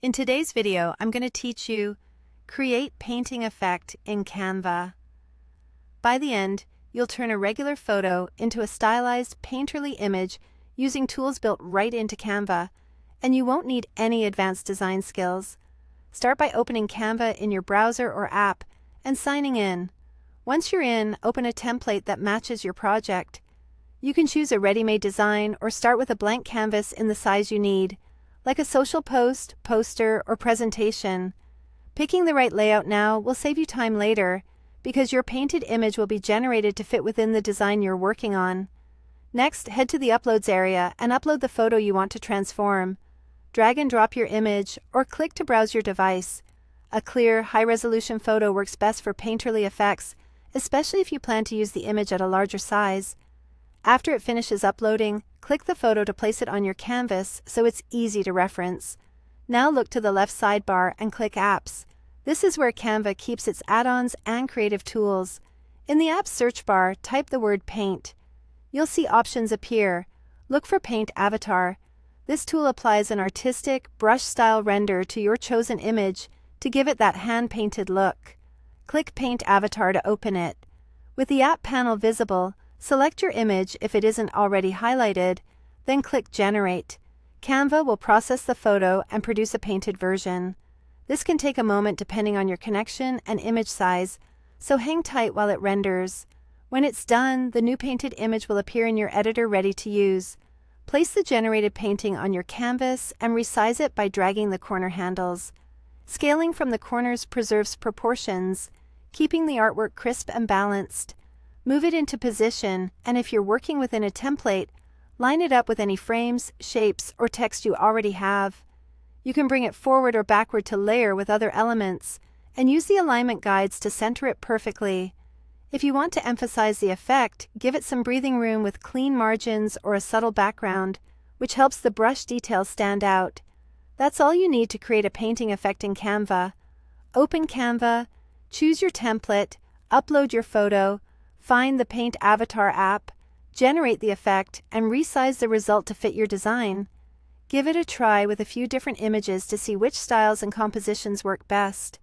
In today's video, I'm going to teach you create painting effect in Canva. By the end, you'll turn a regular photo into a stylized painterly image using tools built right into Canva, and you won't need any advanced design skills. Start by opening Canva in your browser or app and signing in. Once you're in, open a template that matches your project. You can choose a ready-made design or start with a blank canvas in the size you need, like a social post, poster, or presentation. Picking the right layout now will save you time later, because your painted image will be generated to fit within the design you're working on. Next, head to the Uploads area and upload the photo you want to transform. Drag and drop your image, or click to browse your device. A clear, high-resolution photo works best for painterly effects, especially if you plan to use the image at a larger size. After it finishes uploading, click the photo to place it on your canvas so it's easy to reference. Now look to the left sidebar and click Apps. This is where Canva keeps its add-ons and creative tools. In the Apps search bar, type the word Paint. You'll see options appear. Look for Paint Avatar. This tool applies an artistic, brush-style render to your chosen image to give it that hand-painted look. Click Paint Avatar to open it. With the app panel visible, select your image if it isn't already highlighted, then click Generate. Canva will process the photo and produce a painted version. This can take a moment depending on your connection and image size, so hang tight while it renders. When it's done, the new painted image will appear in your editor ready to use. Place the generated painting on your canvas and resize it by dragging the corner handles. Scaling from the corners preserves proportions, keeping the artwork crisp and balanced. Move it into position, and if you're working within a template, line it up with any frames, shapes, or text you already have. You can bring it forward or backward to layer with other elements, and use the alignment guides to center it perfectly. If you want to emphasize the effect, give it some breathing room with clean margins or a subtle background, which helps the brush details stand out. That's all you need to create a painting effect in Canva. Open Canva, choose your template, upload your photo, find the Paint Avatar app, generate the effect, and resize the result to fit your design. Give it a try with a few different images to see which styles and compositions work best.